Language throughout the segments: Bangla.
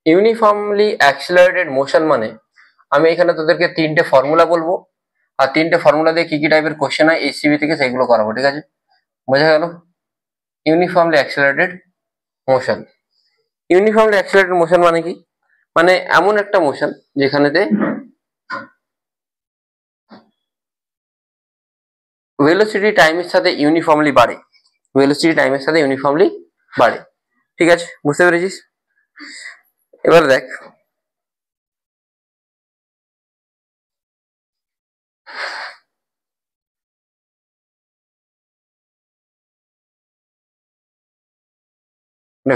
ইউনিফর্মলি অ্যাক্সিলারেটেড মোশন মানে আমি এখানে তোদেরকে তিনটে ফর্মুলা বলবো, আর তিনটে ফর্মুলা দিয়ে কি কি টাইপের কোশ্চেন হয় এসসিবি থেকে সেগুলো করাবো, ঠিক আছে? বোঝা গেল? Uniformly accelerated motion. Uniformly accelerated motion মানে কি? মানে এমন একটা মোশন যেখানেতে ভেলোসিটি টাইমের সাথে ইউনিফর্মলি বাড়ে, ভেলোসিটি টাইমের সাথে ইউনিফর্মলি বাড়ে, ঠিক আছে? বুঝতে পেরেছিস? এবার দেখ,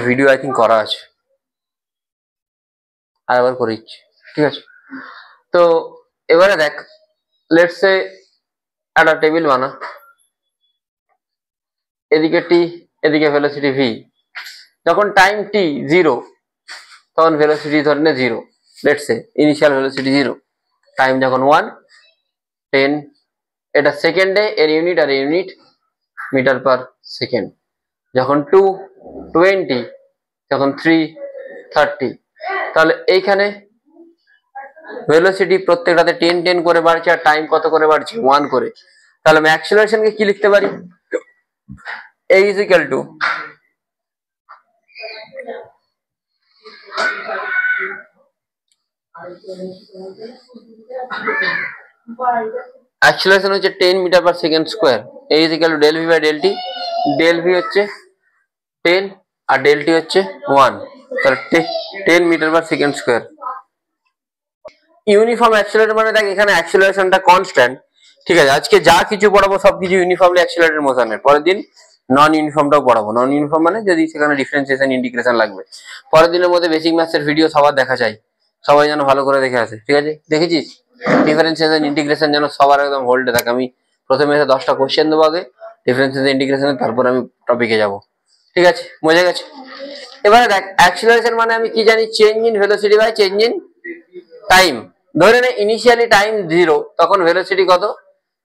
ভিডিও আই থিঙ্ক করা আছে, আর আবার করে দিচ্ছি, ঠিক আছে? তো এবারে দেখ, লেটস সে একটা টেবিল বানা, এদিকে টি, এদিকে ভেলোসিটি ভি। যখন টাইম টি 0 তখন ভেলোসিটি ধরে নে 0, let's say initial velocity 0। Time যখন 1, 10, এটা সেকেন্ডে, এর ইউনিট আর ইউনিট মিটার পার সেকেন্ড। যখন 2, 20, যখন 3, 30। তাহলে এইখানে ভেলোসিটি প্রত্যেকটাতে 10 10 করে বাড়ছে, আর টাইম কত করে বাড়ছে? 1 করে। তাহলে আমি অ্যাক্সিলারেশনকে কি লিখতে পারি? a is equal to acceleration হচ্ছে 10 metre per second square, a is equal to del v by del t। del v হচ্ছে 10 আর del t হচ্ছে 1, তাহলে 10 metre per second square. Uniform accelerator মানে দেখ এখানে অ্যাক্সিলারেশনটা কনস্ট্যান্ট, ঠিক আছে? আজকে যা কিছু পড়াবো সবকিছু ইউনিফর্মলি অ্যাক্সিলারেটেড মোশনের, পরের দিন নন ইউনিফর্মটাও পড়াবো। নন ইউনিফর্ম মানে যদি সেখানে ডিফারেন্সিয়েশন ইন্টিগ্রেশন লাগবে। পরের দিনের মধ্যে বেসিক ম্যাথসের ভিডিও সবার দেখা চাই, সবাই যেন ভালো করে দেখে আসে, ঠিক আছে? দেখেছিস ডিফারেন্সিয়েশন ইন্টিগ্রেশন যেন সবার একদম হোল্ডে থাকে। আমি প্রথমে এসে 10টা কোশ্চেন দেবো আগে ডিফারেন্সিয়েশন ইন্টিগ্রেশনের, তারপর আমি টপিকে যাব, ঠিক আছে? বোঝা গেছে? এবারে দেখ অ্যাক্সিলারেশন মানে আমি কি জানি? Change in velocity by change in time. ধরে নে ইনিশিয়ালি টাইম 0, তখন ভেলোসিটি কত?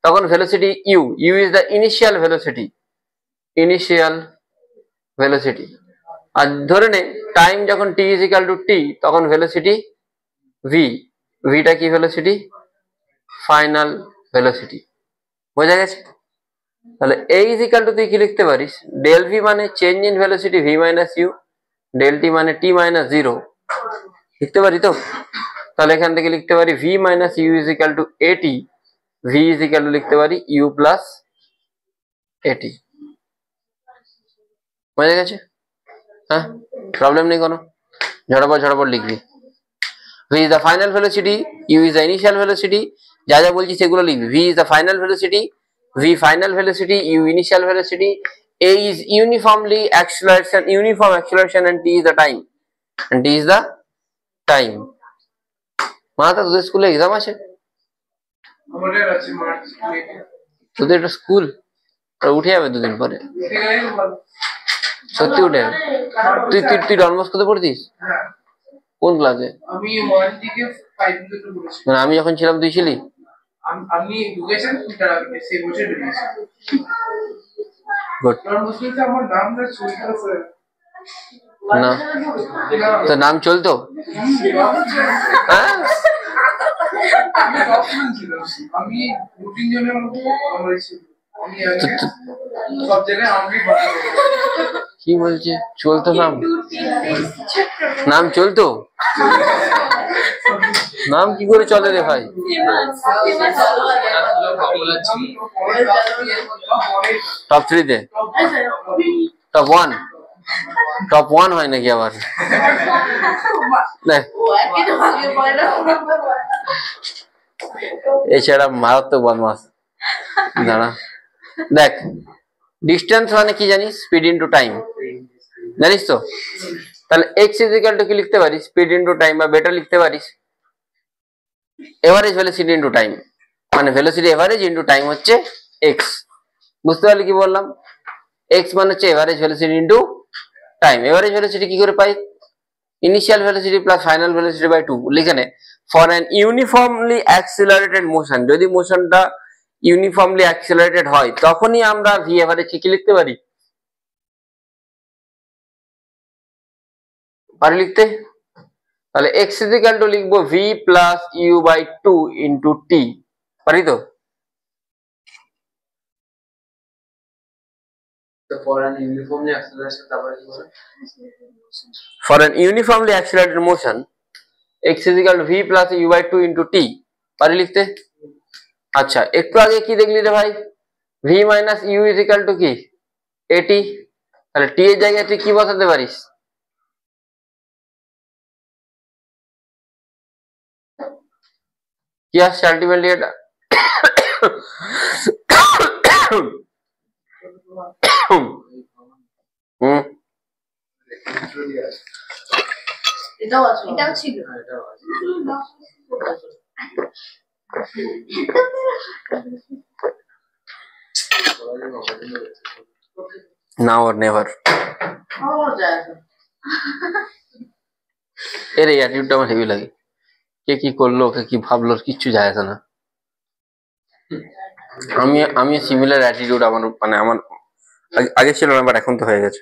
তখন velocity U, U is the initial velocity, initial velocity. আর ধরে নে টাইম যখন T is equal to T, তখন ভেলোসিটি ভি, ভিটা কি ভেলোসিটি? Final velocity. বোঝা গেছে? তাহলে এ ইজ ইকাল টু তুই কি লিখতে পারিস? ডেল ভি মানে change in velocity V minus U, del T মানে টি মাইনাস 0, লিখতে পারি তো? তাহলে এখান থেকে লিখতে পারি V minus U is equal to AT, V is equal to লিখতে পারি ইউ প্লাস এটি। বোঝা গেছে? হ্যাঁ, প্রবলেম নেই কোনো, ঝটাপট ঝটাপট লিখবি। V is the final velocity, U is the initial velocity, যা যা বলছি সেগুলো লিখবি। V is the final velocity, V final velocity, U initial velocity, A is uniformly acceleration, uniform acceleration, and T is the time, and T is the time. মাথা তোদের স্কুলে এক্সাম আছে? তোদের একটা স্কুল উঠে যাবে দুদিন পরে, সত্যি উঠে যাবে। তুই তুই তুই ডন বস্কোতে পড়তিস? কোন ক্লাসে? আমি 1 থেকে 5 পর্যন্ত পড়েছি। মানে আমি যখন ছিলাম তুই ছিলি? আমি ঢুকেছেন সেই বছর ঢুকেছি। গুড। ডন বস্কোতে আমার নাম না চলতো স্যার। না তো নাম চলতো? হ্যাঁ আমি 2-3 জনের মধ্যে আমার ছিল। সব জায়গায় আমি কি বলছে চলতো? নাম নাম চলতো? নাম কি করে চলে রে ভাই? টপ 3 তে? টপ 1? টপ 1 হয় নাকি আবার? এছাড়া মারাত্মক বদমাস। দাঁড়া দেখ, ডিস্টেন্স মানে কি জানিস? স্পিড ইনটু টাইম, জানিস তো? তাহলে x ইজ ইকুয়াল টু কি লিখতে পারিস? স্পিড ইনটু টাইম, বা বেটার লিখতে পারিস এভারেজ ভেলোসিটি ইনটু টাইম। মানে ভেলোসিটি এভারেজ ইনটু টাইম হচ্ছে x। বুঝতে পারলি কি বললাম? x মানে হচ্ছে average velocity into time. Average velocity কি করে পাই? Initial velocity plus final velocity by 2। লিখে নে, for an uniformly accelerated motion, যদি মোশনটা ইউনিফর্মলি অ্যাক্সিলারেটেড হয় তখনই আমরা ভি এভারেজ কি লিখতে পারি? পারি লিখতে? তাহলে x ইজ ইকুয়াল টু লিখবো v plus u by 2 into t, পারি তো? For an uniformly accelerated motion x is equal to v plus u by 2 into t, পারি লিখতে? আচ্ছা, একটু আগে কি দেখলি রে ভাই, v minus u is equal to কি at, তাহলে t এর জায়গায় তুই কি বসাতে পারিস? কি আসছে আলটিমেটলি এটা? এটাও ছিল। Now or never. এর এই অ্যাটিটিউডটা আমার হেভি লাগে। কে কি করলো, কে কি ভাবলো, কিচ্ছু যায় আসে না। আমি সিমিলার অ্যাটিটিউড আমার, মানে আমার আগে ছিল না, বাট এখন তো হয়ে গেছে।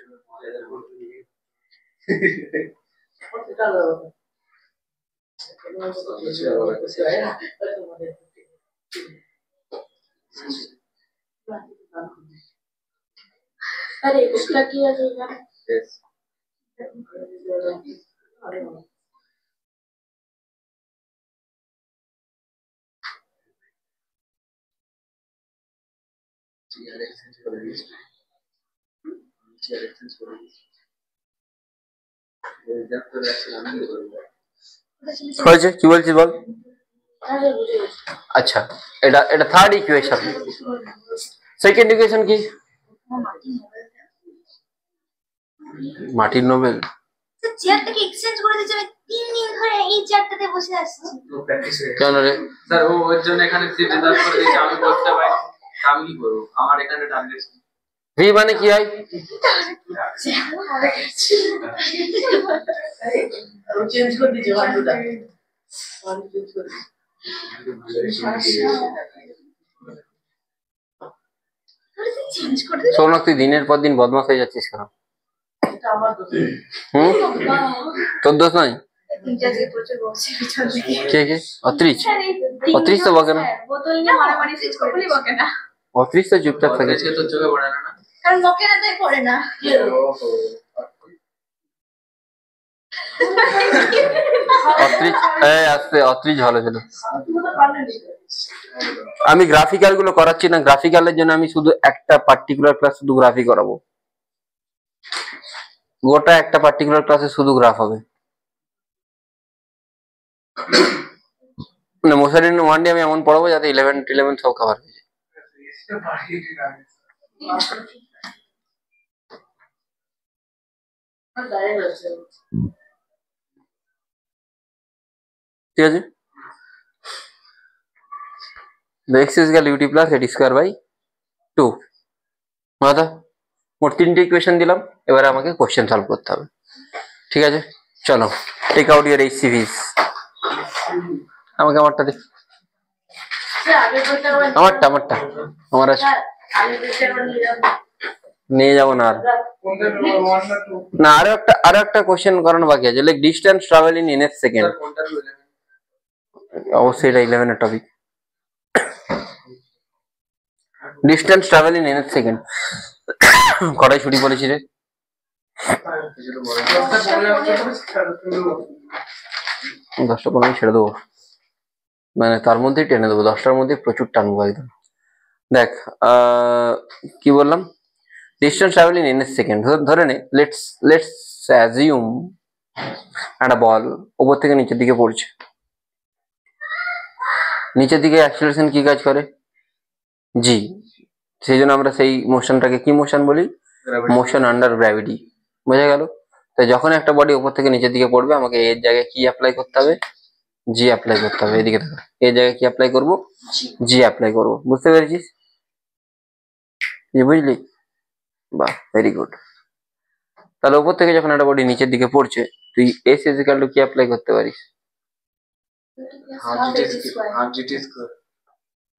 अरे उसका किया जाएगा। হয়েছে কি বলছিস বল? আচ্ছা, এটা এটা থার্ড ইকুয়েশন। সেকেন্ড ইকুয়েশন কি? মাটির নোবেল। চেয়ারটাকে এক্সচেঞ্জ করে দিয়েছে, আমি 3 দিন ধরে এই চেয়ারটাতে বসে আসছি। কেন রে স্যার? ও ওর জন্য এখানে সিট রিজার্ভ করে দিয়েছে, আমি বসতে পারি, আমি কি করব? আমার এখানে টার্গেট ভি মানে কি হয়? চেঞ্জ করে দিয়েছে ওয়ানটা। সোমনাথ, তুই দিনের পর দিন বদমাশ হয়ে যাচ্ছিস কেন? তোর দোষ নয়। কে কে? অত্রিশ? অত্রিশ তো বকে না। বোতল নিয়ে মারামারি কখনোই বকে না। অত্রিশ তো চুপচাপ থাকে। তোর চোখে পড়ে না? কারণ বকে না তাই পড়ে না। অত্রিশ ভালো ছিল। আমি গ্রাফিক্যাল গুলো করাচ্ছি না, গ্রাফিক্যালের জন্য আমি শুধু একটা পার্টিকুলার ক্লাস শুধু গ্রাফি করাবো, গোটা একটা পার্টিকুলার ক্লাসে শুধু গ্রাফ হবে। মানে মোসারিন 1D আমি এমন পড়াবো যাতে 11 সব কভার হয়ে যায়। ঠিক আছে, x is equal to ut plus at square by 2। মাথা মোট 3টে ইকুয়েশন দিলাম, এবারে আমাকে কোশ্চেন সলভ করতে হবে। ঠিক আছে, চলো টেক আউট ইউর HCVs। আমাকে আমারটা দে, আমারটা আমার আছে, নিয়ে যাবো না। না, আরো একটা কোশ্চেন করানো বাকি আছে। Like distance travel in NH second. অবশ্যই এটা 11 এর topic. Distance travel in NH second. কটাই ছুটি বলেছি রে? 10টা 15 ছেড়ে দেবো, মানে তার মধ্যেই টেনে দেবো। 10টার মধ্যে প্রচুর টানবো একদম। দেখ কি বললাম, distance travel in NH second. ধরে নে লেটস অ্যাজিউম একটা বল উপর থেকে নিচের দিকে পড়ছে। নিচের দিকে অ্যাক্সিলারেশন কি কাজ করে? জি। সেই জন্য আমরা সেই মোশনটাকে কি মোশন বলি? Motion under gravity. বোঝা গেল? তো যখন একটা বডি উপর থেকে নিচের দিকে পড়বে, আমাকে এর জায়গায় কি অ্যাপ্লাই করতে হবে? জি অ্যাপ্লাই করতে হবে। এদিকে দেখো, এর জায়গায় কি অ্যাপ্লাই করব? জি অ্যাপ্লাই করব। বুঝতে পেরেছিস? বুঝলি? বাহ, ভেরি গুড। তাহলে উপর থেকে যখন একটা বডি নিচের দিকে পড়ছে, তুই এস ইজ ইকুয়াল টু কি অ্যাপ্লাই করতে পারিস?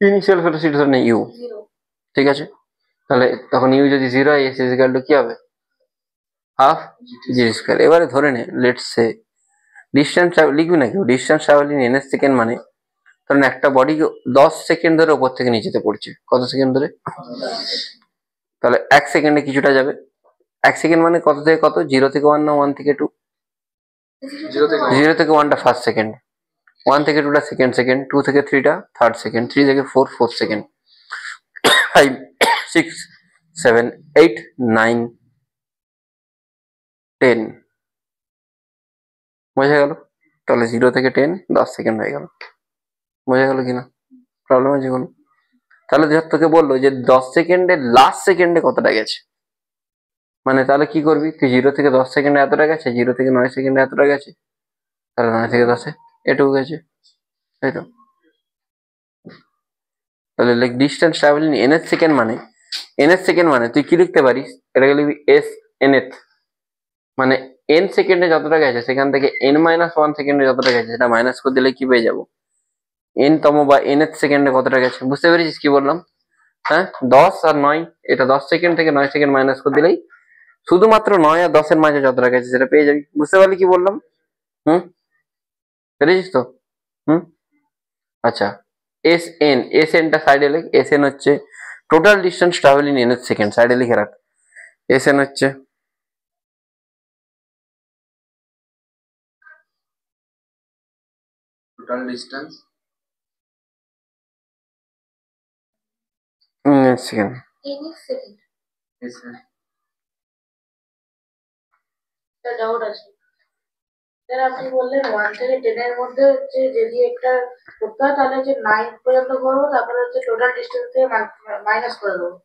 ইনিশিয়াল ভেলোসিটি ধরে নে ইউ। ঠিক আছে, তাহলে তখন ইউ যদি 0 হয়, এস ইজ ইকুয়াল টু কি হবে? হাফ জি স্কয়ার। এবারে ধরে নে লেটস সে ডিস্টেন্স লিখবি না কেউ, distance travel in NS second মানে কারণ একটা বডি 10 সেকেন্ড ধরে ওপর থেকে নিচেতে পড়ছে, কত সেকেন্ড ধরে, তাহলে 1 সেকেন্ডে কিছুটা যাবে। 1 সেকেন্ড মানে কত থেকে কত, 0 থেকে 1 না 1 থেকে 2? 0 থেকে 1 টা ফার্স্ট সেকেন্ড, 1 থেকে 2 টা সেকেন্ড সেকেন্ড, 2 থেকে 3 টা থার্ড সেকেন্ড, 3 থেকে 4 ফোর্থ সেকেন্ড, 5 6 7 8 9 10, বোঝা গেল? তাহলে 0 থেকে 10 10 সেকেন্ড হয়ে গেল, বোঝা গেল কিনা, প্রবলেম আছে কোনো? তাহলে ধর তোকে বললো যে 10 সেকেন্ডের লাস্ট সেকেন্ডে কতটা গেছে, মানে তাহলে কি করবি তুই, 0 থেকে 10 সেকেন্ডে এতটা গেছে, 0 থেকে 9 সেকেন্ডে এতটা গেছে, তাহলে 9 থেকে 10 এটুকু গেছে, তাই তো? তাহলে like distance travel in NS second মানে, এনএস সেকেন্ড মানে তুই কি লিখতে পারিস, এটাকে লিখবি এস এনএথ, মানে এন সেকেন্ডে যতটা গেছে সেখান থেকে এন মাইনাস 1 সেকেন্ডে যতটা গেছে সেটা মাইনাস করে দিলে কি পেয়ে যাবো, এন তম বা এনএথ সেকেন্ডে কতটা গেছে, বুঝতে পেরেছিস কি বললাম? হ্যাঁ, 10 আর 9, এটা 10 সেকেন্ড থেকে 9 সেকেন্ড মাইনাস করে দিলেই শুধুমাত্র 9 আর 10 এর মাঝে যতটা গেছে সেটা পেয়ে যাবি, বুঝতে পারলি কি বললাম? হুম, পেরেছিস তো? হুম, আচ্ছা, এস এন, এস এনটা সাইডে লিখ, এস এন হচ্ছে total distance travel in NH second, সাইডে লিখে রাখ, এস এন হচ্ছে total distance NH second. NS second এসে একটা ডাউট আছে স্যার, আপনি বললেন 1 থেকে 10 এর মধ্যে হচ্ছে যদি একটা করতে হয় তাহলে হচ্ছে 9 পর্যন্ত করবো, তারপরে হচ্ছে টোটাল ডিস্টেন্স থেকে মাইনাস করে দেবো।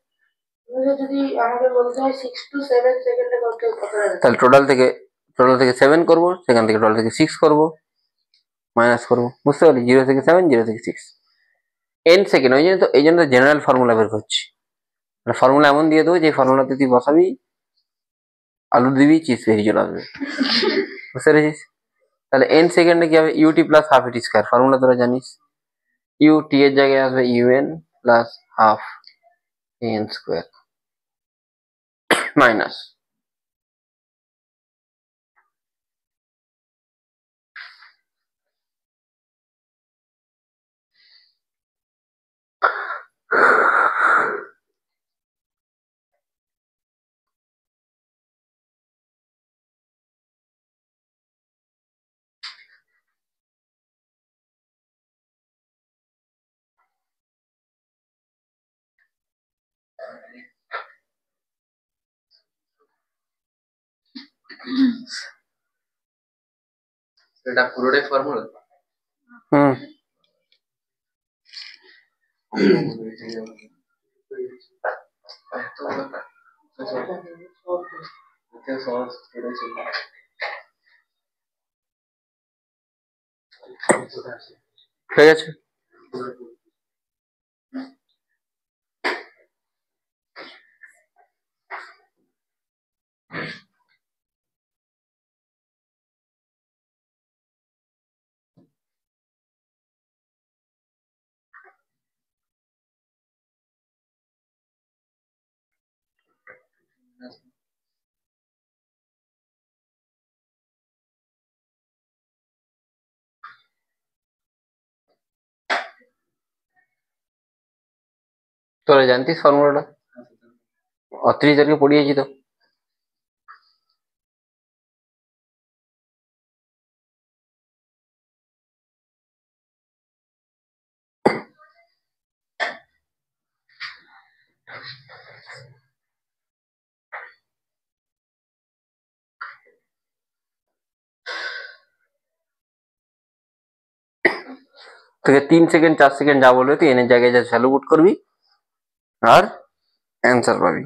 কিন্তু যদি আমাকে বলতে হয় 6 to 7 সেকেন্ডে করতে কত লাগে? তাহলে টোটাল থেকে 7 করবো, সেখান থেকে টোটাল থেকে 6 করবো, মাইনাস করবো, বুঝতে পারলি? 0 থেকে 7, 0 থেকে 6, এন সেকেন্ড, ওই জন্য তো, এই জন্য জেনারেল ফর্মুলা বের করছি, মানে ফর্মুলা এমন দিয়ে দেবো যে ফর্মুলাতে তুই বসাবি, আলু দিবি, চিজ বেরিয়ে চলে আসবে, বুঝতে পেরেছিস? তাহলে এন সেকেন্ডে কি হবে, ইউটি প্লাস হাফ ইটি স্কয়ার, ফর্মুলা তোরা জানিস, ইউ টি এর জায়গায় আসবে UN plus half an square minus, এটা পুরোটাই ফর্মুলা। হুম, ঠিক আছে। তোরা জানতিস ফর্মুলাটা? 30 জনকে পড়িয়েছি তো। তোকে 3 সেকেন্ড 4 সেকেন্ড যা বলবে তুই এনের জায়গায় যা ভ্যালু পুট করবি আর অ্যান্সার পাবি।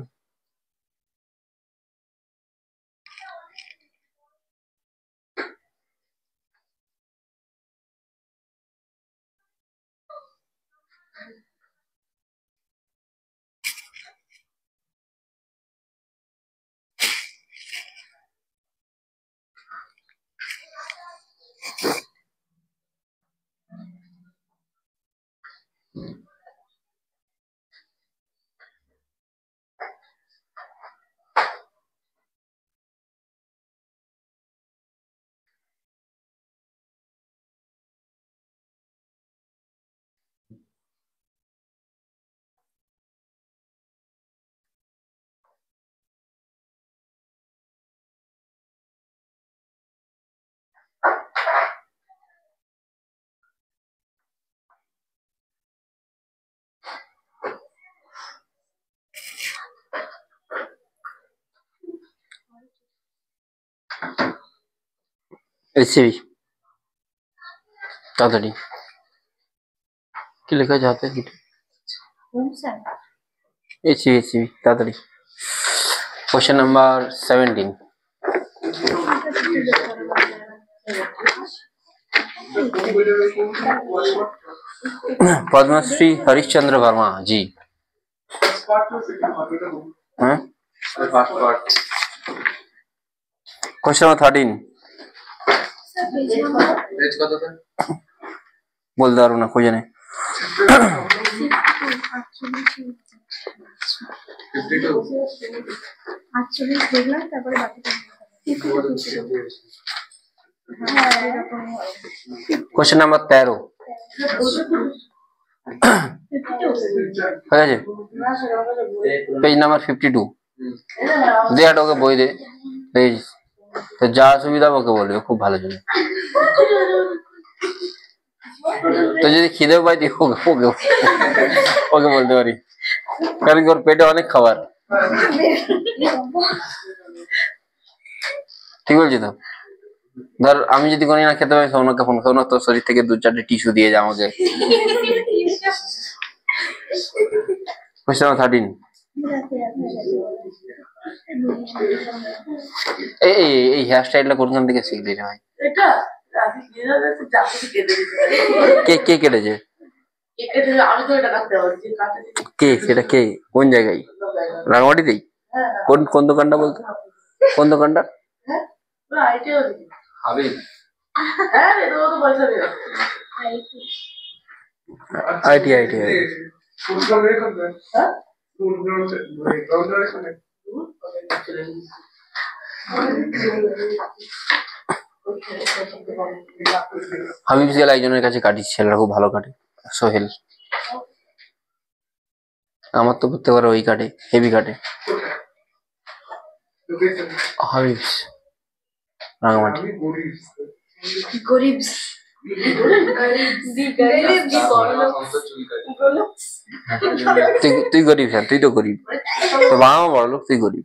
এসিবি তাড়াতাড়ি কি লেখা আছে হাতে এসিবি তাড়াতাড়ি কোশ্চেন নাম্বার 17 पद्मश्री हरिश्चंद्र वर्मा जी क्वेश्चन नंबर 13 बोल दारू ना खोजे नहीं क्वेश्चन नंबर 13 पेज नंबर 52 दे हटोगे বই দে পেজ তো যা সুবিধা ওকে বলবে খুব ভালো জন্য তো যদি খিদে পাই দি ওকে ওকে বলতে পারি কারণ ওর পেটে অনেক খাবার ঠিক বলছি তো ধর আমি যদি কোনদিন না খেতে পাই সোনাকে ফোন করো তোর শরীর থেকে 2-4টি টিস্যু দিয়ে যা আমাকে কোশ্চেন 13 এই হেয়ার স্টাইলটা কোনখান থেকে শিখলি রে ভাই এটা আমি যেভাবে চাকরি কেটে দিয়েছি কে কেটেছে আমি তো এটা কাটতে পারছি কে সেটা কে কোন জায়গায় রাঙামাটিতেই কোন দোকানটা বলতো কোন দোকানটা হ্যাঁ আইটিও হাবিব হ্যাঁ রে তো পয়সা দে আইটি হ্যাঁ হাবিব গেল একজনের কাছে কাটিস ছেলেরা খুব ভালো কাটে সোহেল আমার তো করতে পারে ওই কাটে হেভি কাটে হাবিব রাঙামাটি গরিব তুই গরিব হ্যাঁ তুই তো গরিব তো বাবা মা বড় লোক তুই গরিব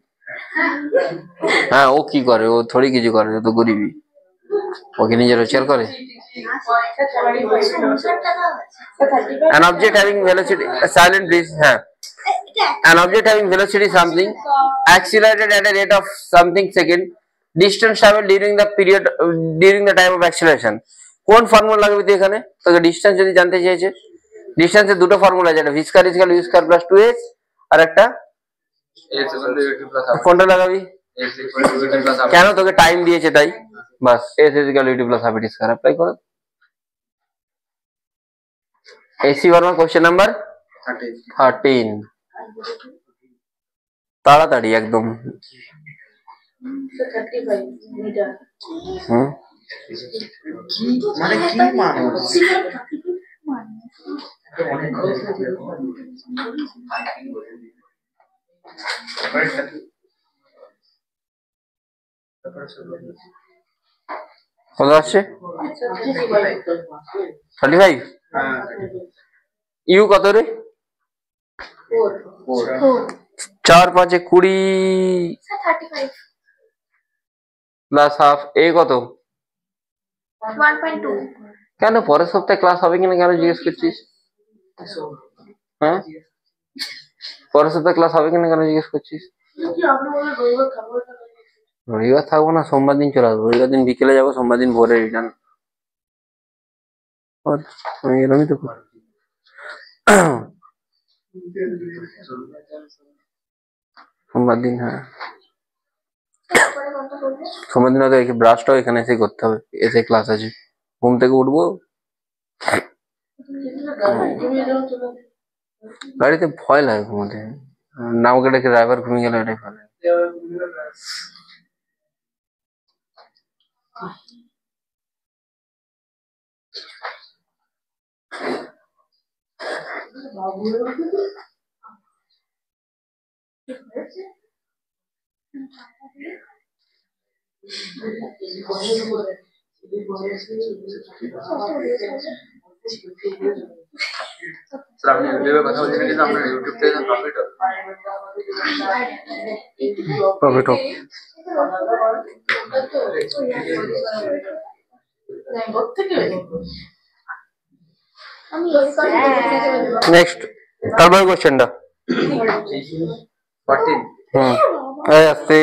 হ্যাঁ ও কি করে ও থোড়ি কিছু করে ও তো গরিবই ওকে নিজে রোজগার করে an object having velocity silent please হ্যাঁ an object having velocity something accelerated at a rate of something second distance traveled during the time of acceleration কোন ফর্মুলা লাগবে তুই এখানে তোকে ডিসটেন্স যদি জানতে চেয়েছে ডিসটেন্সের দুটো ফর্মুলা আছে একটা v square equal u square plus 2s আর একটা কোনটা লাগাবি কেন তোকে টাইম দিয়েছে তাই বাস s equal u plus half square apply করো এসি বর্মা কোশ্চেন নাম্বার 13 তাড়াতাড়ি একদম মানে কি মানুষ কত আসছে 35 ইউ কত রে 4 5 20 প্লাস হাফ এ কত 1.2 কেন পরের সপ্তাহে ক্লাস হবে কিনা কেন জিজ্ঞেস করছিস হ্যাঁ পরের সপ্তাহে ক্লাস হবে কিনা কেন জিজ্ঞেস করছিস রবিবার থাকবো না সোমবার দিন চলে আসবো রবিবার দিন বিকেলে যাবো সোমবার দিন ভোরে রিটার্ন এরকমই তো সোমবার দিন হ্যাঁ সোমবার দিন হয়তো ব্রাশটাও এখানে এসে করতে হবে এসে ক্লাস আছে ঘুম থেকে উঠবো গাড়িতে ভয় লাগে ঘুমোতে না ওকে ডেকে ড্রাইভার ঘুমিয়ে গেলে এটাই ভয় লাগে স্যার আপনি ইউটিউবে কথা বলছেন কিন্তু আপনার ইউটিউব থেকে প্রফিট হবে প্রফিট হোক নেক্সট তারপর কোশ্চেনটা 14 এই আসছে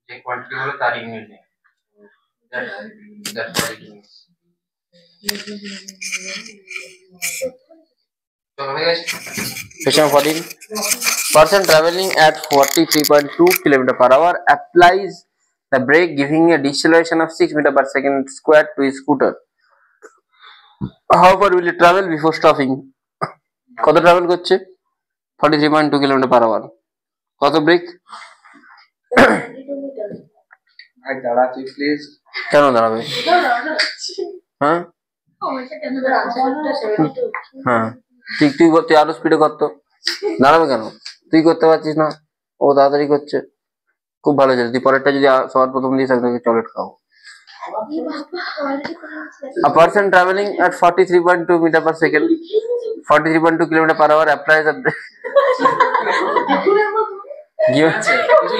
যে কোয়ান্টিটি হলো তার ইউনিট নেই দ্যাটস হোয়াট ইট মিন্স তো হয়ে গেছে Question 14. Person traveling at 43.2 km per hour applies the brake, giving a deceleration of 6 meter per second squared to his scooter. How far will it travel before stopping? কত ট্রাভেল করছে? 43.2 km per hour. কত ব্রেক? 72 মিটার। ভাই দাঁড়া তুই প্লিজ কেন দাঁড়াবে? হ্যাঁ হ্যাঁ তুই করতে আরো স্পিডে করতো, দাঁড়াবে কেন? তুই করতে পারছিস না, ও তাড়াতাড়ি করছে, খুব ভালো ছিল। তুই পরেরটা যদি সবার প্রথম দিয়ে থাকতো চকলেট খাও। A person traveling at 43.2 meter per second, 43.2 km per hour applies a brake. কিছু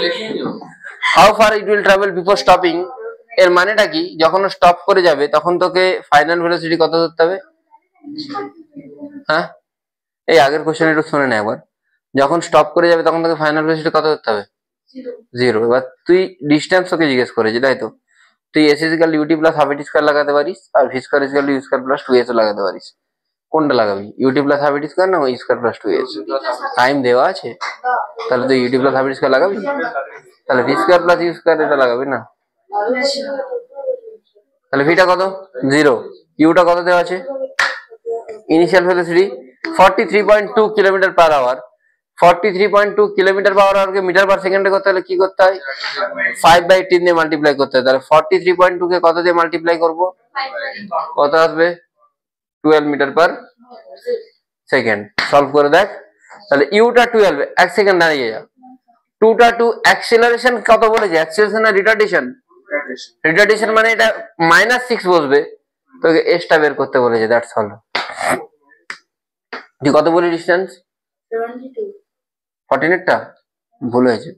লিখে দিও How far it will travel before stopping? এর মানেটা কি? যখন স্টপ করে যাবে তখন তোকে ফাইনাল ভেলোসিটি কত ধরতে হবে? হ্যাঁ এই আগের কোশ্চেন একটু শুনে নে একবার। যখন স্টপ করে যাবে তখন তোকে ফাইনাল ভেলোসিটি কত ধরতে হবে? 0। এবার তুই ডিস্টেন্স তোকে জিজ্ঞেস করেছি তাই তো, তুই S is equal U T plus half A T square লাগাতে পারিস, আর V square is equal U square plus 2s লাগাতে পারিস। কোনটা লাগাবি? U T plus half A T square না U square plus 2s? Time দেওয়া আছে, তাহলে তুই U T plus half A T square লাগাবি, তাহলে V square plus U square এটা লাগাবি না। তাহলে ভিটা কত? 0। ইউটা কত দেওয়া আছে? Initial velocity 43.2 kilometre per hour. 43.2 kilometre per আওয়ারকে মিটার পার সেকেন্ডে করতে হলে কি করতে হয়? 5/10 দিয়ে মাল্টিপ্লাই করতে হয়। তাহলে 43.2 কে কত দিয়ে মাল্টিপ্লাই করব? কত আসবে? 12 মিটার পার সেকেন্ড। সলভ করে দেখ। তাহলে ইউটা 12, 1 সেকেন্ড দাঁড়িয়ে যা। টুটা টু অ্যাক্সেলারেশন কত বলেছে? অ্যাক্সেলারেশন না রিটার্ডেশন? রিটার্ডেশন মানে এটা -6 বসবে, তোকে এসটা বের করতে বলেছে, দ্যাটস অল। তুই কত বলি ডিসটেন্স? 72 14 টা ভুল হয়েছে।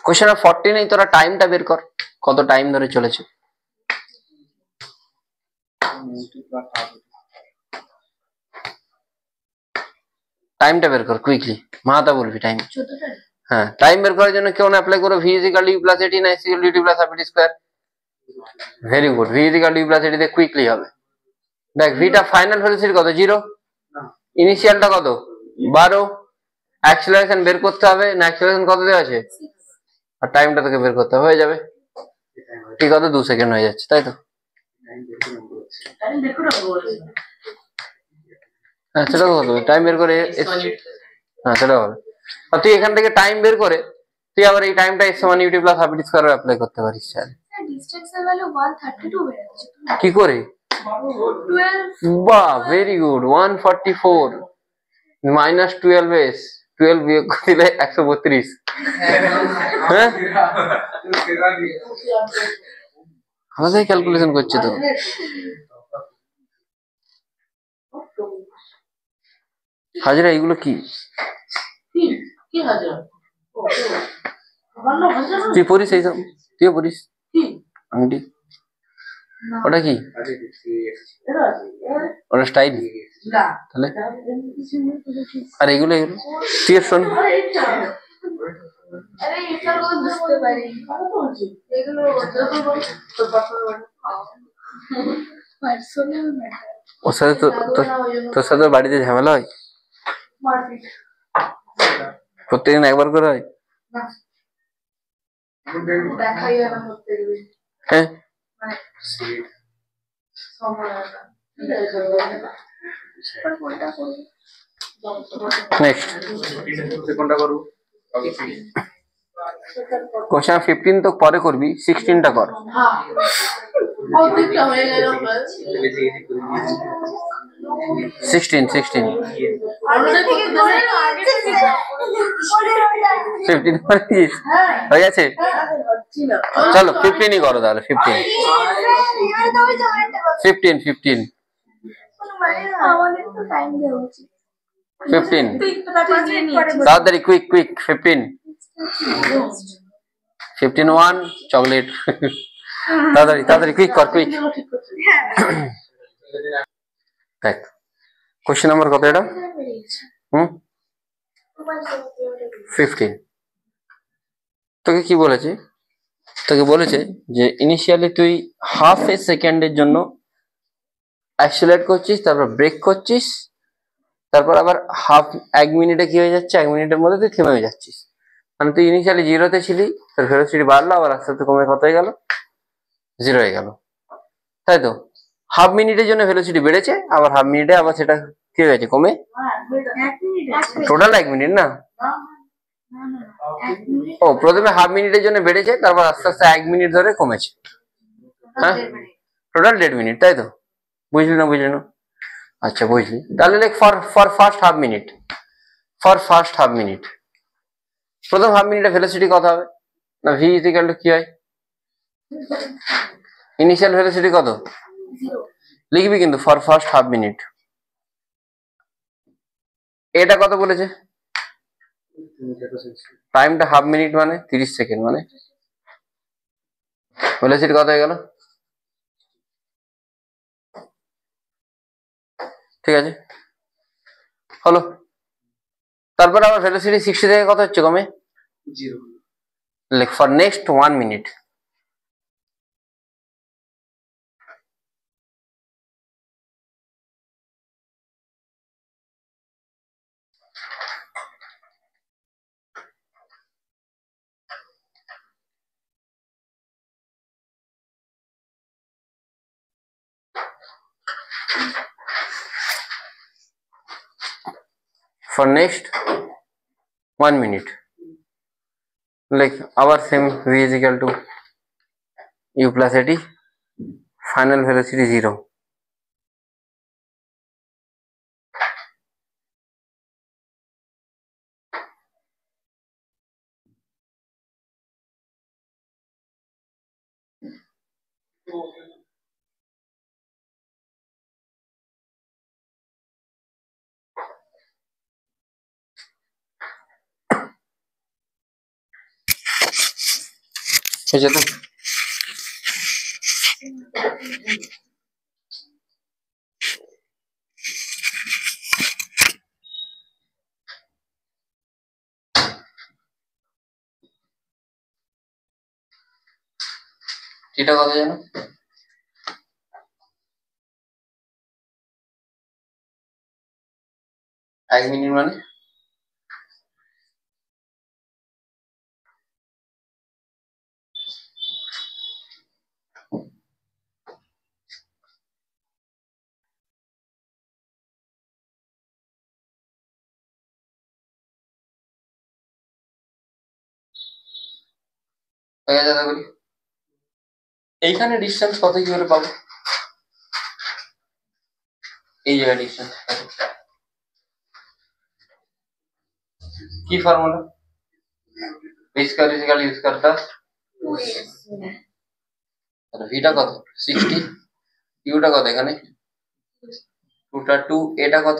কোশ্চেন 14 এই তোরা টাইমটা বের কর, কত টাইম ধরে চলেছে। টাইমটা বের কর কুইকলি, মাথা বলবি টাইম। হ্যাঁ টাইম বের করার জন্য কেউ না অ্যাপ্লাই করো V is equal U plus A T না S is equal U T plus half A T square. Very good, V is equal U plus A T তে কুইকলি হবে। দেখ ভিটা ফাইনাল ভেলোসিটি কত? 0। ইনিশিয়ালটা কত? 12। অ্যাক্সেলারেশন বের করতে হবে না, অ্যাক্সেলারেশন কত দেওয়া আছে? আর টাইমটা তোকে বের করতে হয়ে যাবে। ঠিক কত? 2 সেকেন্ড হয়ে যাচ্ছে তাই তো? হ্যাঁ সেটা কত? টাইম বের করে হ্যাঁ সেটা হবে। আর তুই এখান থেকে টাইম বের করে তুই আবার এই টাইমটা এস সমান UT plus half A T square apply করতে পারিস। স্যার ডিসটেন্সের ভ্যালু 132 হয়ে যাচ্ছে। কি করে? 12 বাহ ভেরি গুড। 144 মাইনাস 12s, 12 বিয়োগ দিলে 132। হ্যাঁ আমাদের ক্যালকুলেশন করছে তো। হাজিরা এগুলো কি? কি হাজার? তুই পড়িস এই সব? তুইও পড়িস আংটি? ওটা কি? ওটা স্টাইল? তাহলে আর এগুলো এগুলো তুই শোন। আরে এটার কথা বুঝতে পারি এগুলো পার্সোনাল ম্যাটার। ওর সাথে তোর সাথে বাড়িতে ঝামেলা হয়? প্রত্যেকদিন একবার করে হয়? দেখাই না প্রত্যেকদিন। হ্যাঁ মানে সময় কোনটা করব? নেক্সট কোনটা করব? কোশ্চেন 15 তো পরে করবি, 16টা কর। অর্ধেকটা হয়ে গেল বাস। 16 16 আমাদের থেকে করে নাও, আগে থেকে দাও। 15 করে দিস হয়ে গেছে চলো 15ই করো তাহলে 15 15 15 আমাদের তো টাইম দেওয়া উচিত। 15 তাড়াতাড়ি কুইক কুইক 15 15 1 চকলেট তাড়াতাড়ি তাড়াতাড়ি কুইক কর কুইক দেখ কোশ্চেন নাম্বার কত এটা 15 তোকে কি বলেছে তোকে বলেছে যে ইনিশিয়ালি তুই হাফ এ সেকেন্ডের জন্য অ্যাক্সিলারেট করছিস তারপর ব্রেক করছিস তারপর আবার এক মিনিটে কি হয়ে যাচ্ছে 1 মিনিটের মধ্যে তুই থেমে যাচ্ছিস মানে তুই ইনিশিয়ালি জিরোতে ছিলি তোর ভেলোসিটি বাড়লো আবার আস্তে আস্তে কমে কত হয়ে গেল 0 হয়ে গেল তাই তো হাফ মিনিটের জন্য ভেলোসিটি বেড়েছে আবার হাফ মিনিটে আবার সেটা কি হয়ে গেছে কমে টোটাল 1 মিনিট না ও প্রথমে হাফ মিনিটের জন্য বেড়েছে তারপর আস্তে আস্তে 1 মিনিট ধরে কমেছে হ্যাঁ টোটাল 1.5 মিনিট তাই তো বুঝলি না আচ্ছা বুঝলি তাহলে like for first half minute প্রথম হাফ মিনিটে ভেলোসিটি কত হবে না ভি ইকুয়াল টু কি হয় ইনিশিয়াল ভেলোসিটি কত লিখবি কিন্তু ফর ফার্স্ট হাফ মিনিট এটা কত বলেছে টাইমটা হাফ মিনিট মানে 30 সেকেন্ড মানে ভেলোসিটি কত হয়ে গেল ঠিক আছে হলো তারপর আবার ভেলোসিটি 60 থেকে কত হচ্ছে কমে 0 like for next 1 minute for next 1 minute like our same v is equal to u plus at final velocity 0 হয়েছে তো এটা কত জানো এক মিনিট মানে হয়ে যাবে বলি এইখানে ডিসটেন্স কত কি করে পাবো এই জায়গায় ডিসটেন্স কি formula v square is equal to u square plus তাহলে ভিটা কত 60 ইউটা কত এখানে 2 এটা কত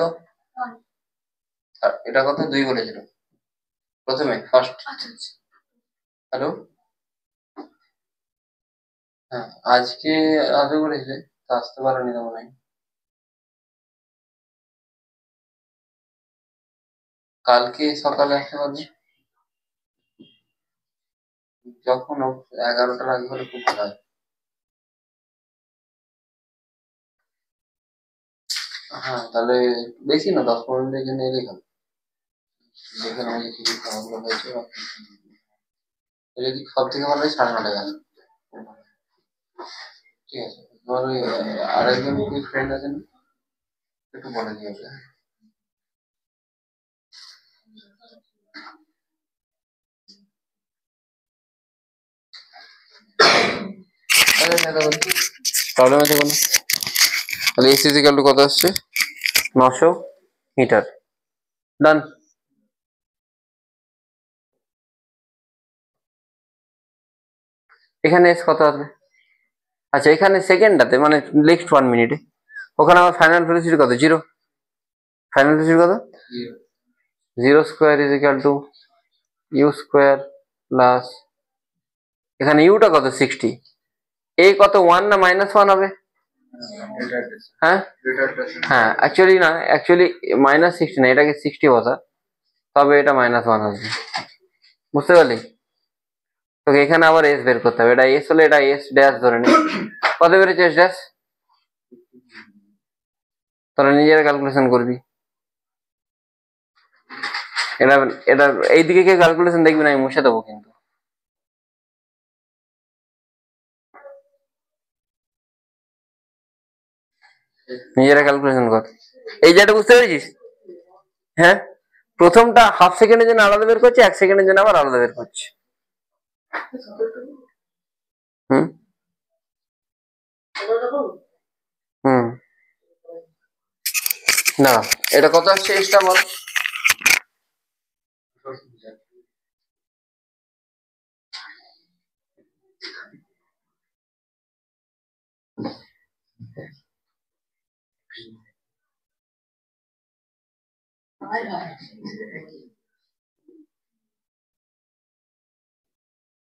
আর এটা কত 2 বলেছিল প্রথমে ফার্স্ট হ্যালো হ্যাঁ আজকে আগে বলেছিলে তো আসতে পারোনি তো মনে হয় কালকে সকালে আসতে পারবে যখন 11টার আগে হলে খুব ভালো হয় হ্যাঁ তাহলে বেশি না 10-15 মিনিটের জন্য এলেই হবে দেখে নেবো যে কি কি খাবারগুলো হয়েছে এলে কি সব থেকে ভালো হয় 9:30 আসবে ঠিক আছে তোমার ওই আরেকজন কি ফ্রেন্ড আছেন একটু বলে দিয়ে ওকে তাহলে প্রবলেম আছে কোনো? তাহলে এস ইজ ইকুয়াল টু কত আসছে? 900 মিটার। ডান। এখানে এস কত আসবে? আচ্ছা এখানে সেকেন্ডটাতে মানে নেক্সট 1 মিনিটে ওখানে আমার ফাইনাল ভেলোসিটি কত? 0। ফাইনাল ভেলোসিটি কত? 0 square is equal to U square plus এখানে ইউটা কত? 60। এ কত 1 না -1 হবে? হ্যাঁ হ্যাঁ অ্যাকচুয়ালি না, অ্যাকচুয়ালি -60 না, এটাকে 60 বসা, তবে এটা -1 আসবে। বুঝতে পারলি? তোকে এখানে আবার এস বের করতে হবে। এটা এস হলে এটা এস ড্যাশ ধরে নে। কত বেরোচ্ছে এস ড্যাশ? তোরা নিজেরা ক্যালকুলেশন করবি। এটা এটা এইদিকে কে ক্যালকুলেশন দেখবি না, আমি মুছে দেবো কিন্তু। নিজেরা ক্যালকুলেশন কর। এই যেটা বুঝতে পেরেছিস? হ্যাঁ, প্রথমটা হাফ সেকেন্ডের জন্য আলাদা বের করছে, 1 সেকেন্ডের জন্য আবার আলাদা বের করছে। হুম হুম না, এটা কত আসছে এক্সট্রা বল?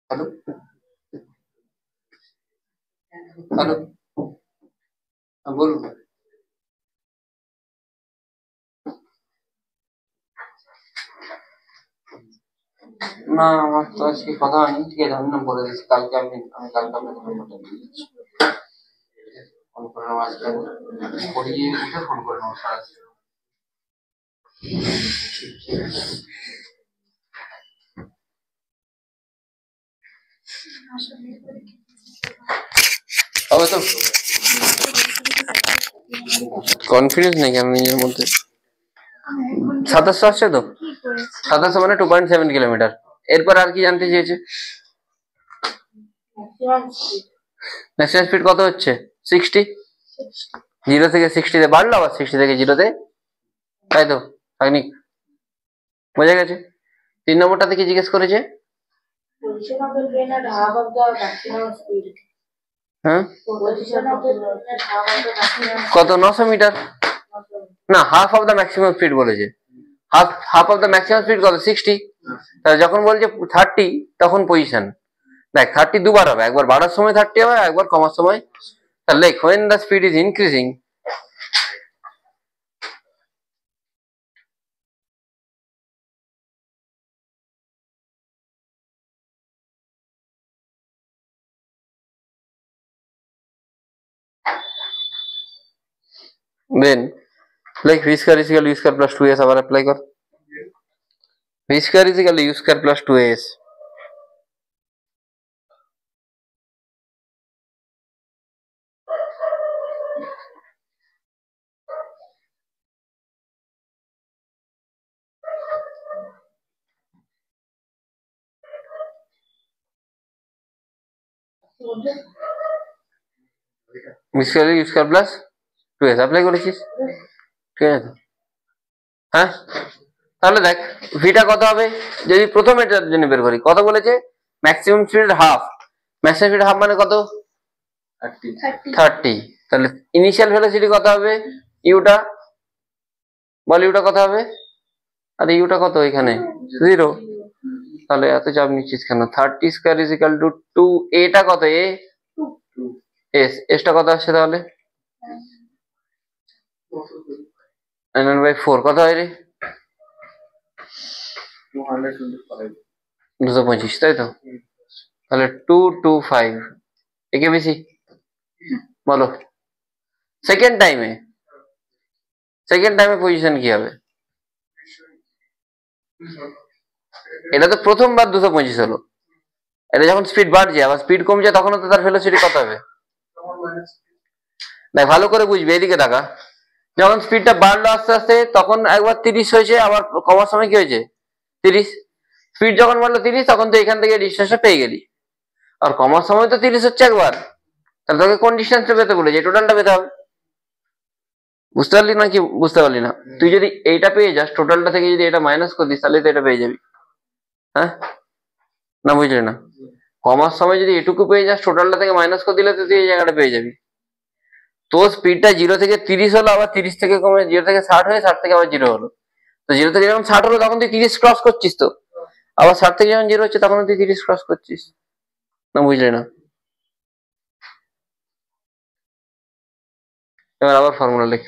হ্যালো হ্যালো, বলুন। না আমার তো আজকে কথা হয়নি, ঠিক আছে আমি না বলে দিচ্ছি, কালকে আমি কালকে আপনাকে নম্বরটা দিয়ে দিচ্ছি। ফোন করে নেবো আজকে, পড়িয়ে উঠে ফোন করে নেবো সারা। হবে তো? কনফিডেন্স নেই কেন নিজের মধ্যে? 2700 আসছে তো? 2700 মানে 2.7 কিলোমিটার। এরপর আর কি জানতে চেয়েছে? ম্যাক্সিমাম স্পিড কত হচ্ছে? 60। 0 থেকে 60 তে বাড়লো, আবার 60 থেকে 0 তে, তাই তো? টেকনিক বোঝা গেছে? 3 নম্বরটা থেকে জিজ্ঞেস করেছে হ্যাঁ কত? 900 মিটার না, half of the maximum speed বলেছে। Half of the maximum speed কত? 60। তাহলে যখন বলছে 30 তখন পজিশন দেখ, 30 দুবার হবে, একবার বাড়ার সময় 30 হবে, একবার কমার সময়। তাহলে when the speed is increasing, then like v square is equal to u square plus 2s আবার অ্যাপ্লাই কর। v square is equal to u square plus 2s, v square u square plus 2s apply করেছিস, ঠিক আছে? হ্যাঁ, তাহলে দেখ ভিটা কত হবে যদি প্রথম এটার জন্য বের করি। কত বলেছে? Maximum speed half. Maximum speed half মানে কত? 30। তাহলে ইনিশিয়াল ভেলোসিটি কত হবে? ইউটা বল, ইউটা কত হবে? আর ইউটা কত এখানে? 0। তাহলে এত চাপ নিচ্ছিস কেন? 30 স্কয়ার ইজ ইকুয়াল টু 2। এটা কত? এ এস, এসটা কত আসছে তাহলে? 9/4 কত হয় রে? 225, তাই তো? তাহলে 225 একে বেশি বলো। সেকেন্ড টাইমে পজিশন কি হবে? এটা তো প্রথমবার 225 হলো, এটা যখন স্পিড বাড়ছে আবার স্পিড কমছে তখন তো তার ভেলোসিটি কত হবে? দেখ ভালো করে বুঝবি, এদিকে দেখা। যখন স্পিডটা বাড়লো আস্তে আস্তে তখন একবার 30 হয়েছে, আবার কমার সময় কি হয়েছে? 30। স্পিড যখন বাড়লো 30 তখন তো এখান থেকে ডিস্টেন্সটা পেয়ে গেলি, আর কমার সময় তো 30 হচ্ছে একবার। তাহলে তোকে কোন ডিস্টেন্সটা পেতে বলেছে? টোটালটা পেতে হবে। বুঝতে পারলি না কি বুঝতে পারলি না? তুই যদি এইটা পেয়ে যাস, টোটালটা থেকে যদি এটা মাইনাস করে দিস, তাহলে তো এটা পেয়ে যাবি। হ্যাঁ না বুঝলি না? কমার সময় যদি এটুকু পেয়ে যাস, টোটালটা থেকে মাইনাস করে দিলে তো তুই এই জায়গাটা পেয়ে যাবি। তো স্পিডটা 0 থেকে 30 হলো, আবার 30 থেকে কমে 0 থেকে 60 হয়ে 60 থেকে আবার 0 হলো। তো 0 থেকে যখন 60 হলো তখন তুই 30 ক্রস করছিস, তো আবার 60 থেকে যখন 0 হচ্ছে তখন তুই 30 ক্রস করছিস। না বুঝলি না? এবার আবার ফর্মুলা লেখ।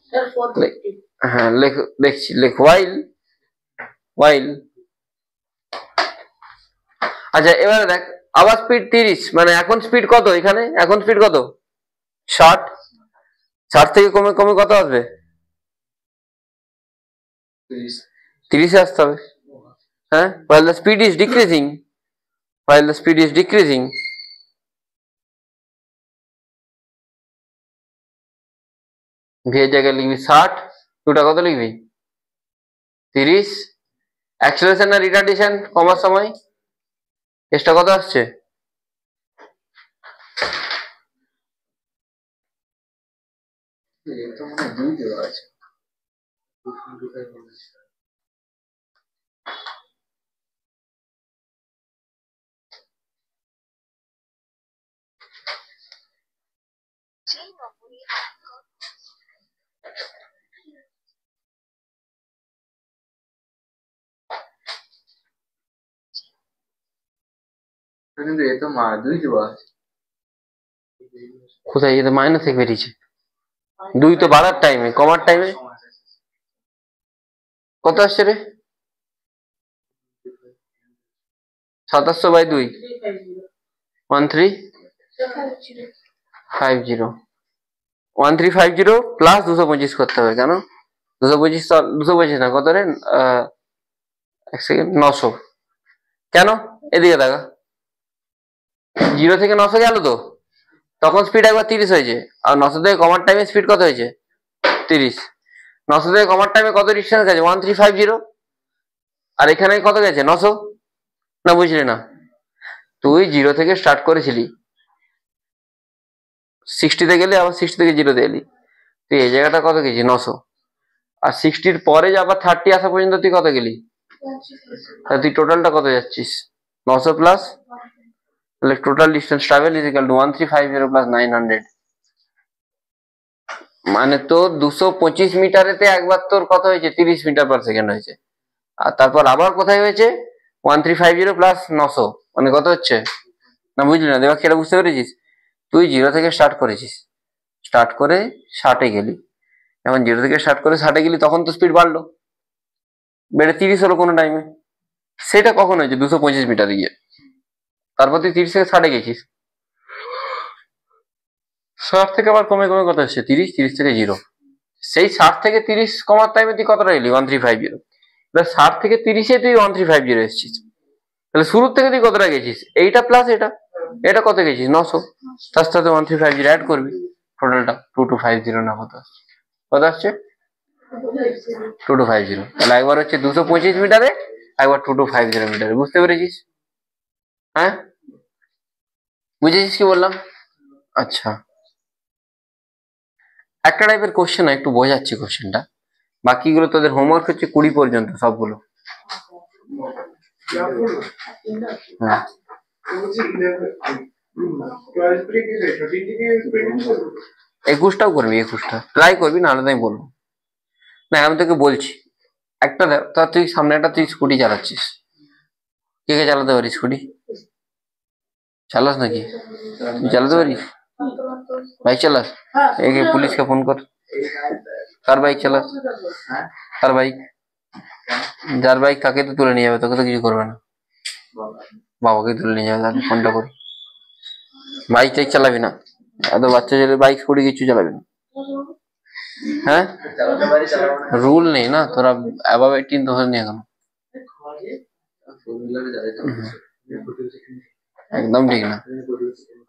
স্যার 450 হ্যাঁ লেখ, দেখছি লেখ। ওয়াইল আচ্ছা এবারে দেখ, আবার স্পিড 30, মানে এখন স্পিড কত এখানে? এখন স্পিড কত? 60। 60 থেকে কমে কমে কত আসবে? 30 আসতে হবে। হ্যাঁ, while the speed is decreasing, v এর জায়গায় লিখবি 60, টুটা কত লিখবি? 30। অ্যাক্সেলারেশন না রিটার্ডেশন কমার সময় এক্সট্রা কত আসছে? কিন্তু এ তো 2 দেওয়া আছে। কোথায়? এটা মাইনাস এক বেরিয়েছে। 2 তো বাড়ার টাইমে, কমার টাইমে কত আসছে রে? 2700/2 1350 1350 প্লাস 225 করতে হবে। কেন 225? 225 না, কত রে? এক সেকেন্ড, 900। কেন? এদিকে দেখা, 0 থেকে 900 গেল, তো তখন স্পিড একবার 30 হয়েছে, আর 900 থেকে কমার টাইমে স্পিড কত হয়েছে? 30। 900 থেকে কমার টাইমে কত ডিস্টেন্স গেছে? 1350। আর এখানে কত গেছে? 900। না বুঝলি না? তুই 0 থেকে স্টার্ট করেছিলি, 60-তে গেলি, আবার 60 থেকে 0-তে এলি, তুই এই জায়গাটা কত গেছিস? 900। আর 60-র পরে যে আবার 30 আসা পর্যন্ত তুই কত গেলি? তাহলে তুই টোটালটা কত যাচ্ছিস? 900 প্লাস, তাহলে total distance travel is equal two 1350 plus 900। মানে তোর 225 মিটারেতে একবার তোর কত হয়েছে? 30 মিটার পার সেকেন্ড হয়েছে। আর তারপর আবার কোথায় হয়েছে? 1350 প্লাস 900, মানে কত হচ্ছে? না বুঝলি না? দেবা খেলা বুঝতে পেরেছিস? তুই 0 থেকে স্টার্ট করেছিস, স্টার্ট করে 60-এ গেলি, এখন 0 থেকে স্টার্ট করে 60-এ গেলি, তখন তো স্পিড বাড়লো, বেড়ে 30 হলো কোনো টাইমে। সেটা কখন হয়েছে? 225 মিটারে গিয়ে। তারপর তুই 30 থেকে 60-এ গেছিস, 60 থেকে আবার কমে কমে কত আসছে? 30। 30 থেকে 0, সেই 60 থেকে 30 কমার টাইমে তুই কতটা এলি? 1350। 60 থেকে 30-এ তুই 1350 এসেছিস, তাহলে শুরুর থেকে তুই কতটা গেছিস? এইটা প্লাস এটা কত গেছিস? 900। তার সাথে 1350 অ্যাড করবি, টোটালটা 2250 না কত আসছে? 2250। তাহলে একবার হচ্ছে 225 মিটারে, একবার 2250 মিটারে। বুঝতে পেরেছিস? হ্যাঁ বুঝেছিস কি বললাম? আচ্ছা, একটা টাইপের কোশ্চেন, একটু বোঝাচ্ছি কোশ্চেনটা, বাকিগুলো তোদের হোমওয়ার্ক হচ্ছে 20 পর্যন্ত সবগুলো। হ্যাঁ 21টাও করবি, 21টা ট্রাই করবি, না হলে আমি বলবো না। আমি তোকে বলছি, একটা তা তুই সামনে একটা তুই স্কুটি চালাচ্ছিস, কে কে চালাতে পারিস স্কুটি? চালাস নাকি? তুই চালাতে পারিস? বাইক চালাস? একে পুলিশকে ফোন কর। কার বাইক চালাস? কার বাইক? যার বাইক তাকে তো তুলে নিয়ে যাবে, তোকে তো কিছু করবে না, বাবাকে তুলে নিয়ে যাবে। তাহলে ফোনটা কর। বাইক টাইক চালাবি না, এত বাচ্চা ছেলে বাইক স্কুটি কিছু চালাবি না। হ্যাঁ রুল নেই না, তোরা অ্যাবাভ 18 তো হয়নি এখন। একদম ঠিক না,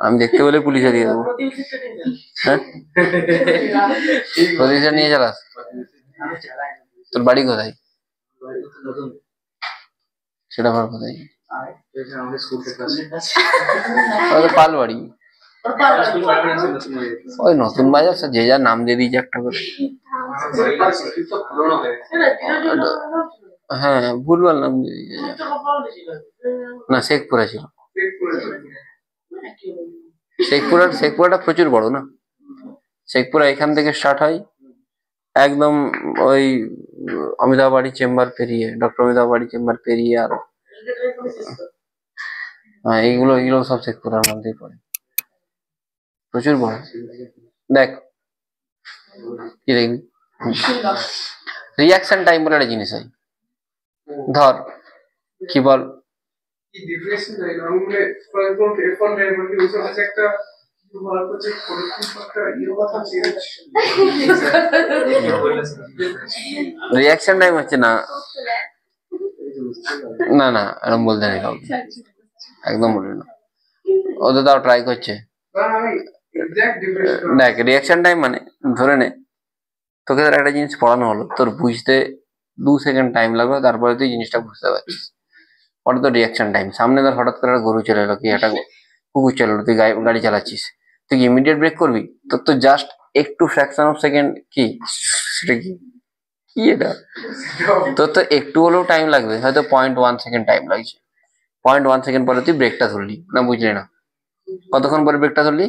আমি দেখতে বলে পুলিশে দিয়ে দেবো। হ্যাঁ প্রতিষ্ঠা নিয়ে চালাস? তোর বাড়ি কোথায়? সেটা আমার কোথায়? পাল বাড়ি। ওর পারবে স্কুল প্রাইমারি ছিল তুমি ওই নতুন বাজার সে যে যার নাম দিয়ে দিয়েছে একটা করে। তো পুরনো হয়ে হ্যাঁ ভুলভাল নাম দিয়ে দিয়েছে। না শেখপুরা ছিল। শেখপুরাটা প্রচুর বড় না। শেখপুরা এখান থেকে স্টার্ট হয় একদম ওই অমিতাভ বাড়ি চেম্বার পেরিয়ে, ডক্টর অমিতাভ বাড়ি চেম্বার পেরিয়ে আর হ্যাঁ এইগুলো সব শেখপুরার মধ্যেই পড়ে, প্রচুর বড়। দেখ কি দেখবি, রিয়াকশন টাইম বলে একটা জিনিস হয়। ধর কি বল ডিপ্রেশন যায় না মানে ফর এক্সাম্পল F1 ড্রাইভার কি ওসব আছে একটা ভালো করে একটা ইয়ে কথা রিয়াকশন টাইম হচ্ছে না না না এরকম বলতে নেই কাউকে, একদম বলবি না। ও তো তাও ট্রাই করছে। আমি এক্সাক্ট ডিপ্রেশন দেখ রিয়াকশন টাইম মানে ধরে নে তোকে ধর একটা জিনিস পড়ানো হলো, তোর বুঝতে 2 সেকেন্ড টাইম লাগলো, তারপরে তুই জিনিসটা বুঝতে পারছিস, ওটা তো রিয়াকশন টাইম। সামনে ধর হঠাৎ করে একটা গরু চলে এলো কি একটা কুকুর চলে এলো, তুই গাড়ি চালাচ্ছিস, তুই কি ইমিডিয়েট ব্রেক করবি? তোর তো জাস্ট একটু ফ্র্যাকশন অফ সেকেন্ড কি সেটা কি এটা তোর তো একটু হলেও টাইম লাগবে, হয়তো 0.1 সেকেন্ড টাইম লাগছে। 0.1 সেকেন্ড পরে তুই ব্রেকটা ধরলি না, বুঝলি না? কতক্ষণ পরে ব্রেকটা ধরলি?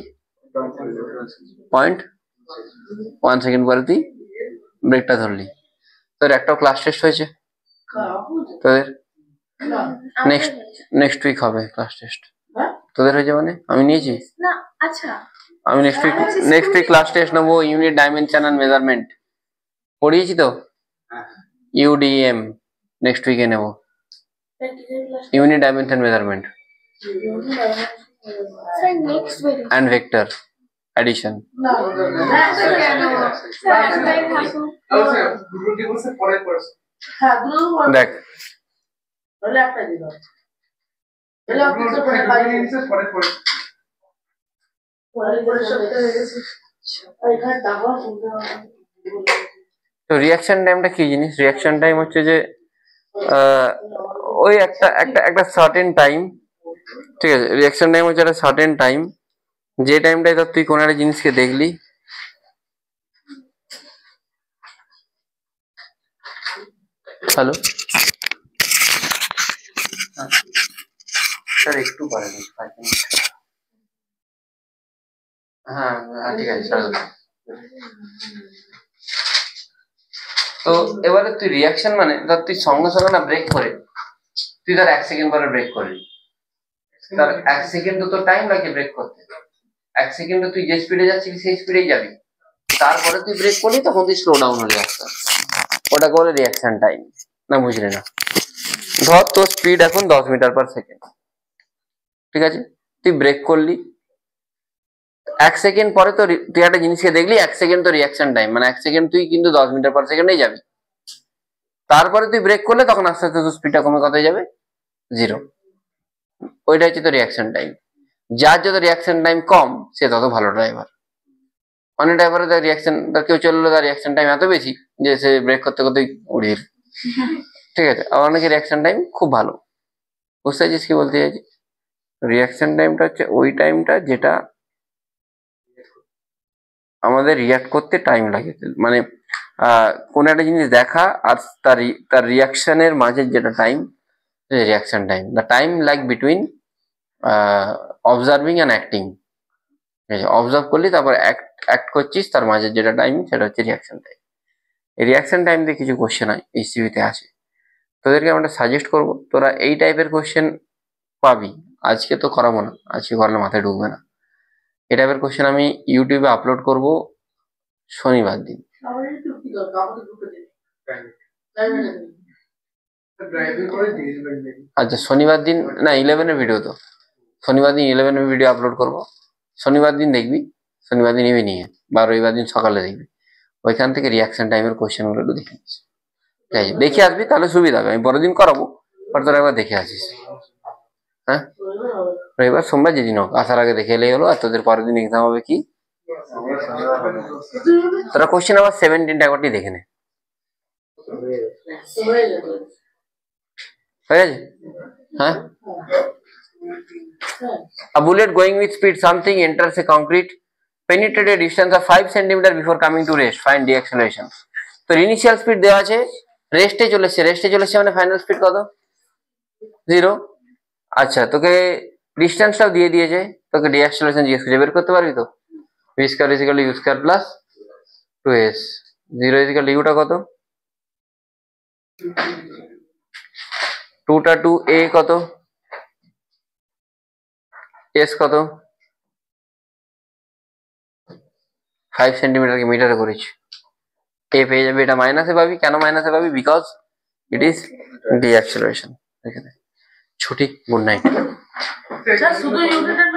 0.1 সেকেন্ড পরে তুই ব্রেকটা ধরলি। তোর একটাও ক্লাস টেস্ট হয়েছে তোদের? নেক্সট উইক হবে ক্লাস টেস্ট তোদের হয়েছে মানে? আমি নিয়েছি না আচ্ছা আমি নেক্সট উইক ক্লাস টেস্ট নেবো। ইউনিট ডাইমেনশন এন্ড মেজারমেন্ট পড়িয়েছি তো, ইউডিএম নেক্সট উইকে নেবো। Unit dimension measurement sir next week and vector addition. পরে কোর্স দেখ পরে তো রিয়াকশন টাইমটা কি জিনিস? রিয়াকশন টাইম হচ্ছে যে ওই একটা সার্টেন টাইম, ঠিক আছে? রিয়াকশন টাইম হচ্ছে একটা সার্টেন টাইম, যে টাইমটাই ধর তুই কোনো একটা জিনিসকে দেখলি, হ্যালো স্যার একটু পরে হ্যাঁ ঠিক আছে স্যার। তো এবারে তুই রিয়াকশন মানে ধর তুই সঙ্গে সঙ্গে না ব্রেক করে তুই ধর 1 সেকেন্ড পরে ব্রেক করলি, তার 1 সেকেন্ড তো টাইম লাগে ব্রেক করতে। 1 সেকেন্ডে তুই যে স্পিডে যাচ্ছিস সেই স্পিডেই যাবি, তারপরে তুই ব্রেক করলি তখন তুই স্লো ডাউন হলি আস্তে আস্তে, ওটাকে বলে রিয়াকশন টাইম। না বুঝলি না? ধর তোর স্পিড এখন 10 মিটার পার সেকেন্ড, ঠিক আছে? তুই ব্রেক করলি 1 সেকেন্ড পরে তো তুই একটা জিনিসকে দেখলি, 1 সেকেন্ড তো রিয়াকশন টাইম, মানে 1 সেকেন্ড তুই কিন্তু 10 মিটার পার সেকেন্ডেই যাবি। তারপরে তুই ব্রেক করলে তখন আস্তে আস্তে তোর স্পিডটা কমে কত যাবে? 0। ওইটা হচ্ছে তো রিয়াকশন টাইম। যার যত রিয়াকশন টাইম কম সে তত ভালো ড্রাইভার। অনেক ড্রাইভারের তার রিয়াকশন, তার কেউ চললো তার রিয়াকশন টাইম এত বেশি যে সে ব্রেক করতে করতেই উড়িয়ে, ঠিক আছে? আর অনেকের রিয়াকশন টাইম খুব ভালো। বুঝতে পারছিস কি বলতে চাইছি? রিয়াকশন টাইমটা হচ্ছে ওই টাইমটা যেটা আমাদের রিয়াক্ট করতে টাইম লাগে, মানে কোন একটা জিনিস দেখা আর তার রিয়াকশনের মাঝে যেটা time, reaction time. The time like between observing and acting. Observe করলি তারপর অ্যাক্ট করছিস, তার মাঝে যেটা টাইম সেটা হচ্ছে রিয়াকশন টাইম। এই রিয়াকশন টাইম দিয়ে কিছু কোশ্চেন হয় এই সিভিতে আছে, তোদেরকে আমরা সাজেস্ট করবো তোরা এই টাইপের কোশ্চেন পাবি। আজকে তো করাবো না, আজকে করলে মাথায় ঢুকবে না। এই টাইপের কোশ্চেন আমি ইউটিউবে আপলোড করব শনিবার দিন। ড্রাইভিং করে দিয়েছিলেন নাকি? আচ্ছা শনিবার দিন না 11-এর ভিডিও, তো শনিবার দিন 11-এর ভিডিও আপলোড করব। শনিবার দিন দেখবি, শনিবার দিন ইভিনিং এ বা রবিবার দিন সকালে দেখবি, ওইখান থেকে রিয়াকশন টাইমের কোশ্চেন গুলো একটু দেখে নিস, ঠিক আছে? দেখে আসবি তাহলে সুবিধা হবে। আমি পরের দিন করাবো, পর তোরা একবার দেখে আসিস। হ্যাঁ রবিবার সোমবার যেদিন হোক আসার আগে দেখে এলেই হলো। আর তোদের পরের দিন এক্সাম হবে কি, তোরা কোশ্চেন আবার 17টা একবারটি দেখে নে, হয়ে গেছে? হ্যাঁ A bullet going with speed something enters a concrete penetrate a distance of 5 cm before coming to rest. Find the acceleration. তো ইনিশিয়াল স্পিড দেওয়া আছে, রেস্টে চলেছে মানে ফাইনাল স্পিড কত? 0। আচ্ছা, তোকে ডিস্টেন্সটাও দিয়ে দিয়েছে, তোকে ডিঅ্যাক্সেলারেশন জিজ্ঞেস করছে, বের করতে পারবি তো? v square equal to u square plus 2s। 0 equal to uটা কত? 2টা 2a কত? s কত? 5 সেন্টিমিটারকে মিটারে করেছি। এ পেয়ে যাবে, এটা মাইনাসে পাবি। কেন মাইনাসে পাবি? Because it is deceleration. এখানে ছুটি, গুড নাইট। স্যার শুধু ইউনিটের